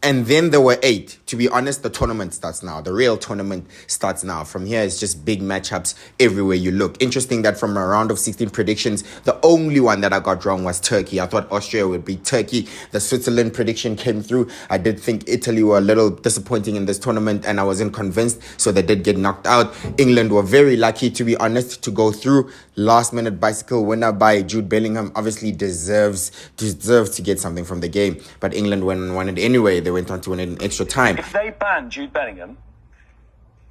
And then there were 8. To be honest, the tournament starts now. The real tournament starts now. From here, it's just big matchups everywhere you look. Interesting that from a round of 16 predictions, the only one that I got wrong was Turkey. I thought Austria would beat Turkey. The Switzerland prediction came through. I did think Italy were a little disappointing in this tournament, and I wasn't convinced, so they did get knocked out. England were very lucky, to be honest, to go through. Last-minute bicycle winner by Jude Bellingham obviously deserves to get something from the game. But England won it anyway. They went on to win it in extra time. If they ban Jude Bellingham,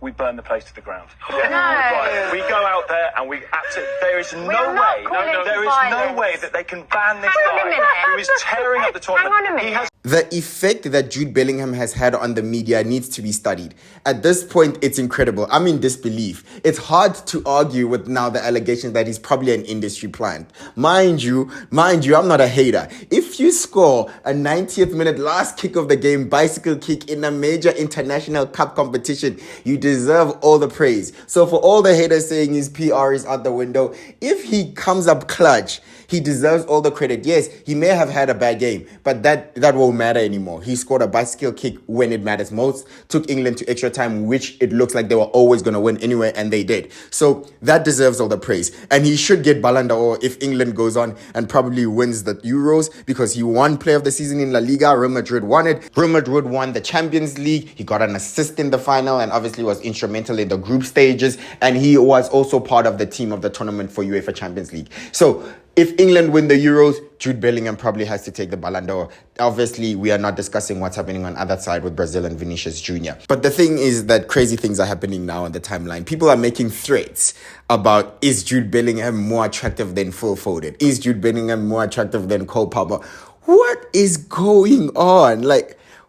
we burn the place to the ground. No. Right. We go out there and we absolutely. There is no way that they can ban this guy who is tearing up the tournament. Hang on a minute. The effect that Jude Bellingham has had on the media needs to be studied. At this point, it's incredible. I'm in disbelief. It's hard to argue with now the allegations that he's probably an industry plant. Mind you, I'm not a hater. If you score a 90th minute last kick of the game, bicycle kick in a major international cup competition, you deserve all the praise. So for all the haters saying his PR is out the window, if he comes up clutch, he deserves all the credit. Yes, he may have had a bad game, but that won't matter anymore. He scored a bicycle kick when it matters most, took England to extra time, which it looks like they were always going to win anyway, and they did. So that deserves all the praise. And he should get Ballon d'Or if England goes on and probably wins the Euros, because he won Player of the Season in La Liga. Real Madrid won it. Real Madrid won the Champions League. He got an assist in the final and obviously was instrumental in the group stages. And he was also part of the team of the tournament for UEFA Champions League. So if England win the Euros, Jude Bellingham probably has to take the Ballon d'Or. Obviously, we are not discussing what's happening on the other side with Brazil and Vinicius Jr. But the thing is that crazy things are happening now on the timeline. People are making threats about, is Jude Bellingham more attractive than Phil Foden? Is Jude Bellingham more attractive than Cole Palmer? What is going on?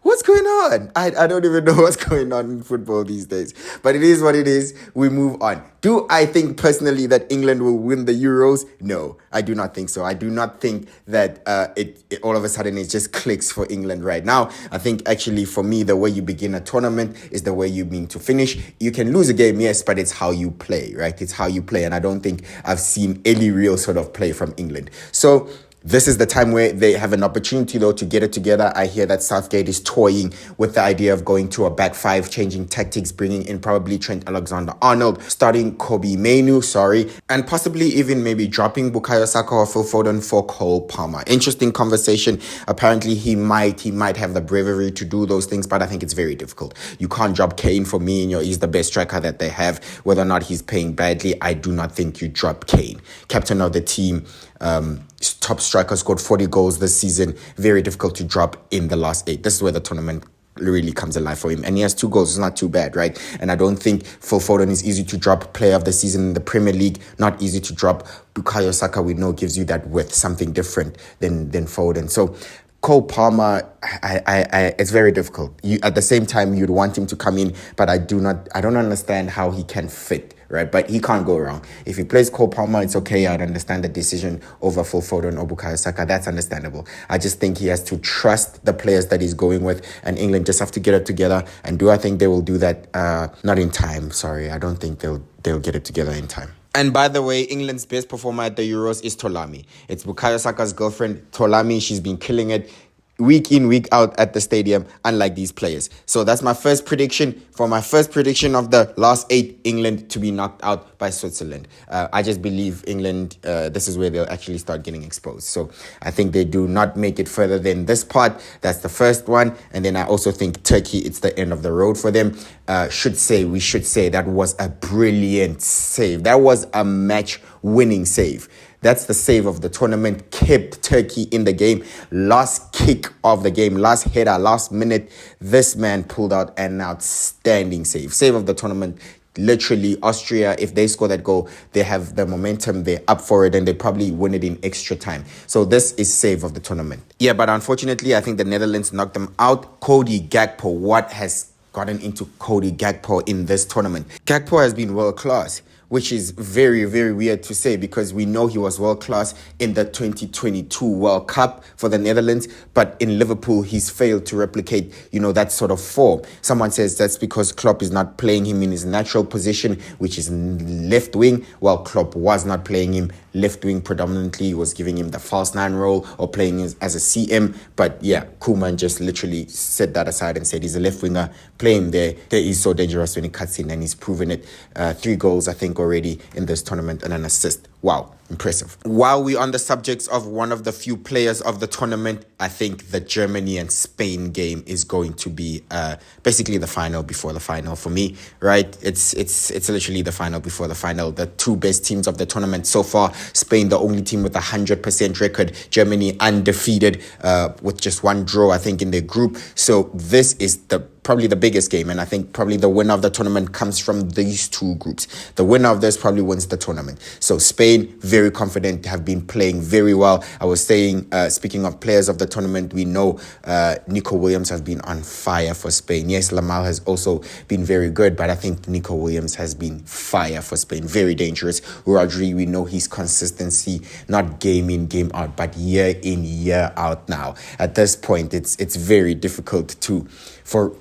What's going on? I don't even know what's going on in football these days. But it is what it is. We move on. Do I think personally that England will win the Euros? No, I do not think so. I do not think that it all of a sudden it just clicks for England right now. I think actually for me, the way you begin a tournament is the way you mean to finish. You can lose a game, yes, but it's how you play, right? It's how you play. And I don't think I've seen any real sort of play from England. So this is the time where they have an opportunity, though, to get it together. I hear that Southgate is toying with the idea of going to a back five, changing tactics, bringing in probably Trent Alexander-Arnold, starting Kobbie Mainoo, and possibly even maybe dropping Bukayo Saka or Phil Foden for Cole Palmer. Interesting conversation. Apparently, he might have the bravery to do those things, but I think it's very difficult. You can't drop Kane for me, he's the best striker that they have. Whether or not he's playing badly, I do not think you drop Kane. Captain of the team, top striker, scored 40 goals this season. Very difficult to drop in the last 8. This is where the tournament really comes alive for him. And he has 2 goals. It's not too bad, right? And I don't think Phil Foden is easy to drop. Player of the season in the Premier League, not easy to drop. Bukayo Saka, we know, gives you that width, something different than Foden. So Cole Palmer, it's very difficult. At the same time, you'd want him to come in, but I don't understand how he can fit, right? But he can't go wrong. If he plays Cole Palmer, it's okay. I'd understand the decision over Phil Foden or Bukayo Saka. That's understandable. I just think he has to trust the players that he's going with, and England just have to get it together. And do I think they will do that? Not in time. Sorry, I don't think they'll get it together in time. And by the way, England's best performer at the Euros is Tolami. It's Bukayo Saka's girlfriend, Tolami. She's been killing it week in, week out at the stadium, unlike these players. So that's my first prediction. For my first prediction of the last 8, England to be knocked out by Switzerland. I just believe England, this is where they'll actually start getting exposed. So I think they do not make it further than this part. That's the first one. And then I also think Turkey, it's the end of the road for them. We should say that was a brilliant save. That was a match-winning save. That's the save of the tournament, kept Turkey in the game. Last kick of the game, last header, last minute, this man pulled out an outstanding save. Save of the tournament. Literally, Austria, if they score that goal, they have the momentum, they're up for it, and they probably win it in extra time. So this is save of the tournament. Yeah, but unfortunately, I think the Netherlands knocked them out. Cody Gakpo, what has gotten into Cody Gakpo in this tournament? Gakpo has been world class, which is very, very weird to say because we know he was world-class in the 2022 World Cup for the Netherlands, but in Liverpool, he's failed to replicate, that sort of form. Someone says that's because Klopp is not playing him in his natural position, which is left wing, while Klopp was not playing him left wing predominantly. He was giving him the false nine role or playing as a CM. But yeah, Koeman just literally set that aside and said he's a left winger, play him there. He's so dangerous when he cuts in, and he's proven it. 3 goals, I think, already in this tournament and an assist. Wow, impressive. While we're on the subjects of one of the few players of the tournament, I think the Germany and Spain game is going to be basically the final before the final for me, right? It's literally the final before the final. The 2 best teams of the tournament so far. Spain, the only team with a 100% record. Germany undefeated with just 1 draw, I think, in their group. So this is probably the biggest game, and I think probably the winner of the tournament comes from these 2 groups. The winner of this probably wins the tournament. So Spain, very confident, have been playing very well. I was saying, speaking of players of the tournament, we know Nico Williams has been on fire for Spain. Yes, Lamel has also been very good, but I think Nico Williams has been fire for Spain. Very dangerous. Rodri, we know his consistency, not game in, game out, but year in, year out now. At this point, it's very difficult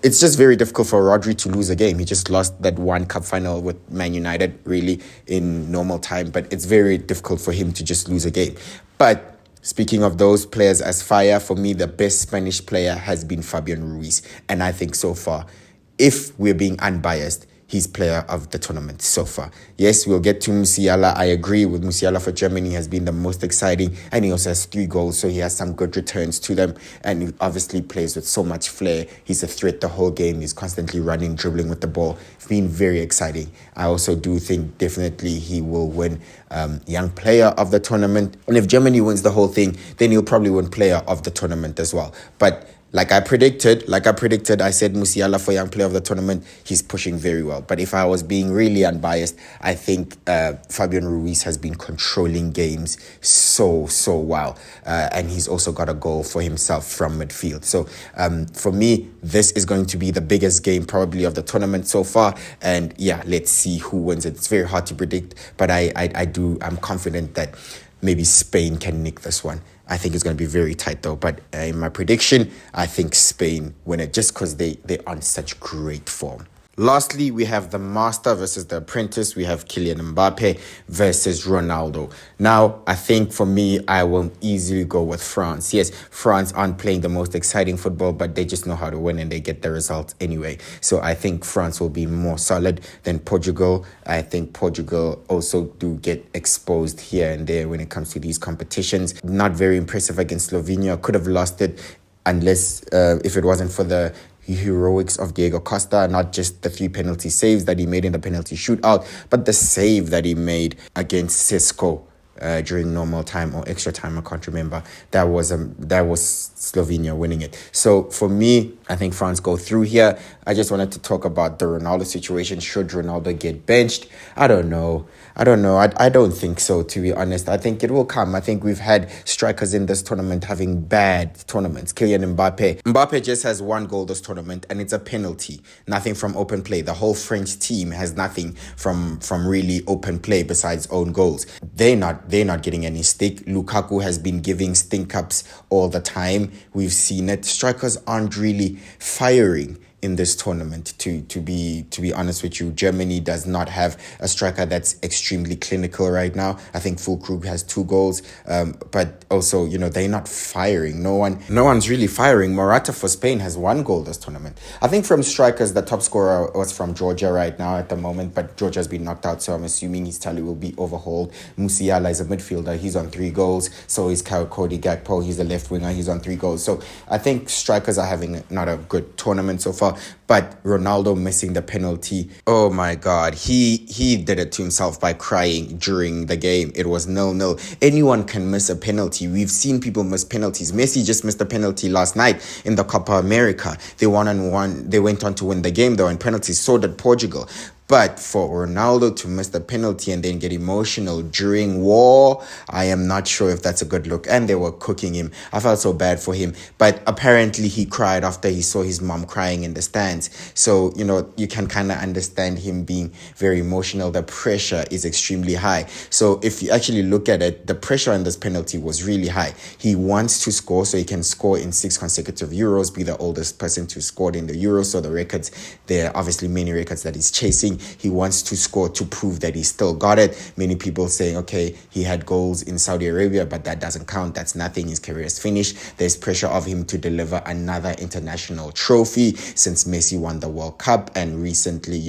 it's just very difficult for Rodri to lose a game. He just lost that 1 cup final with Man United, really, in normal time. But it's very difficult for him to just lose a game. But speaking of those players as fire, for me, the best Spanish player has been Fabian Ruiz. And I think so far, if we're being unbiased, he's player of the tournament so far. Yes, we'll get to Musiala. I agree with Musiala for Germany has been the most exciting, and he also has 3 goals, so he has some good returns to them, and he obviously plays with so much flair. He's a threat the whole game. He's constantly running, dribbling with the ball. It's been very exciting. I also do think definitely he will win young player of the tournament, and if Germany wins the whole thing, then he'll probably win player of the tournament as well. But Like I predicted, I said Musiala for young player of the tournament. He's pushing very well. But if I was being really unbiased, I think Fabian Ruiz has been controlling games so well. And he's also got a goal for himself from midfield. So for me, this is going to be the biggest game probably of the tournament so far. And yeah, let's see who wins it. It's very hard to predict, but I'm confident that maybe Spain can nick this one. I think it's going to be very tight though. But in my prediction, I think Spain win it just because they're on such great form. Lastly, we have the master versus the apprentice. We have Kylian Mbappe versus Ronaldo. Now, I think for me, I will easily go with France. Yes, France aren't playing the most exciting football, but they just know how to win and they get the results anyway. So I think France will be more solid than Portugal. I think Portugal also do get exposed here and there when it comes to these competitions. Not very impressive against Slovenia. Could have lost it unless if it wasn't for the heroics of Diego Costa, not just the 3 penalty saves that he made in the penalty shootout, but the save that he made against Cisco during normal time or extra time, I can't remember. That was Slovenia winning it. So for me, I think France go through here. I just wanted to talk about the Ronaldo situation. Should Ronaldo get benched? I don't know. I don't think so, to be honest. I think it will come. I think we've had strikers in this tournament having bad tournaments. Kylian Mbappe just has 1 goal this tournament, and it's a penalty. Nothing from open play. The whole French team has nothing from really open play besides own goals. They're not getting any stick. Lukaku has been giving stink ups all the time. We've seen it. Strikers aren't really firing in this tournament, to be honest with you. Germany does not have a striker that's extremely clinical right now. I think Füllkrug has 2 goals, but also, they're not firing. No one's really firing. Morata for Spain has 1 goal this tournament. I think from strikers, the top scorer was from Georgia right now at the moment, but Georgia's been knocked out, so I'm assuming his tally will be overhauled. Musiala is a midfielder. He's on 3 goals. So is Cody Gakpo. He's a left winger. He's on 3 goals. So I think strikers are having not a good tournament so far. But Ronaldo missing the penalty, oh my God, he did it to himself by crying during the game. It was 0-0. Anyone can miss a penalty. We've seen people miss penalties. Messi just missed a penalty last night in the Copa America. They went on to win the game though in penalties. So did Portugal. But for Ronaldo to miss the penalty and then get emotional during war, I am not sure if that's a good look. And they were cooking him. I felt so bad for him. But apparently he cried after he saw his mom crying in the stands. So, you can kind of understand him being very emotional. The pressure is extremely high. So if you actually look at it, the pressure on this penalty was really high. He wants to score so he can score in 6 consecutive Euros, be the oldest person to score in the Euros. So the records, there are obviously many records that he's chasing. He wants to score to prove that he still got it. Many people saying, okay, he had goals in Saudi Arabia, but that doesn't count. That's nothing. His career is finished. There's pressure of him to deliver another international trophy since Messi won the World Cup. And recently,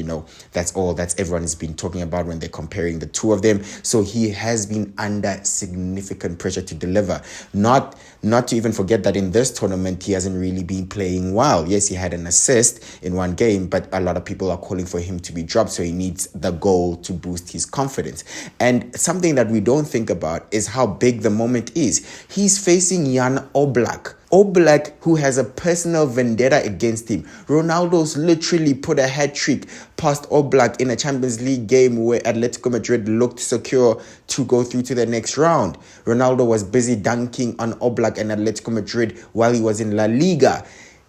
that's everyone has been talking about when they're comparing the two of them. So he has been under significant pressure to deliver. Not to even forget that in this tournament, he hasn't really been playing well. Yes, he had an assist in one game, but a lot of people are calling for him to be dropped. So he needs the goal to boost his confidence. And something that we don't think about is how big the moment is. He's facing Jan Oblak. Oblak, who has a personal vendetta against him. Ronaldo's literally put a hat trick past Oblak in a Champions League game where Atletico Madrid looked secure to go through to the next round. Ronaldo was busy dunking on Oblak and Atletico Madrid while he was in La Liga.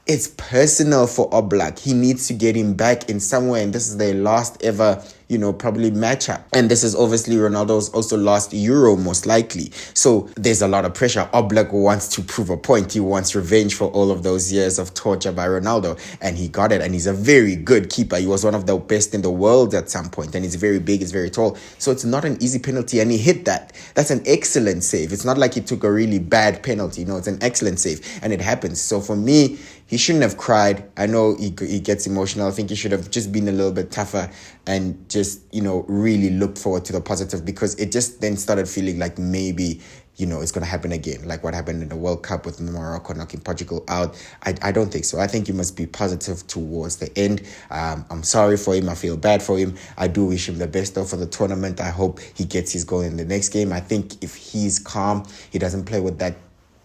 It's personal for Oblak. He needs to get him back in somewhere, and this is their last ever, probably matchup. And this is obviously Ronaldo's also last Euro, most likely. So there's a lot of pressure. Oblak wants to prove a point. He wants revenge for all of those years of torture by Ronaldo, and he got it. And he's a very good keeper. He was one of the best in the world at some point, and he's very big, he's very tall. So it's not an easy penalty, and he hit that. That's an excellent save. It's not like he took a really bad penalty. No, it's an excellent save, and it happens. So for me, he shouldn't have cried. I know he gets emotional. I think he should have just been a little bit tougher and just, really looked forward to the positive, because it just then started feeling like maybe, it's going to happen again, like what happened in the World Cup with Morocco knocking Portugal out. I don't think so. I think you must be positive towards the end. I'm sorry for him. I feel bad for him. I do wish him the best though for the tournament. I hope he gets his goal in the next game. I think if he's calm, he doesn't play with that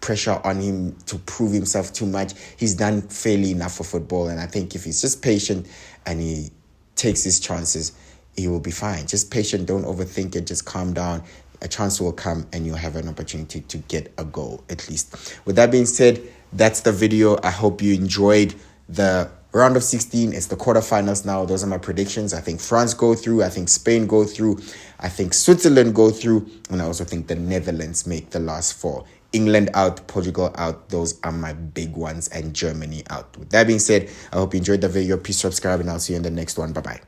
pressure on him to prove himself too much. He's done fairly enough for football, and I think if he's just patient and he takes his chances, he will be fine. Just patient, don't overthink it, just calm down. A chance will come and you'll have an opportunity to get a goal, at least. With that being said, that's the video. I hope you enjoyed the round of 16. It's the quarterfinals now. Those are my predictions. I think France go through. I think Spain go through. I think Switzerland go through. And I also think the Netherlands make the last four. England out, Portugal out. Those are my big ones, and Germany out. With that being said, I hope you enjoyed the video. Please subscribe, and I'll see you in the next one. Bye-bye.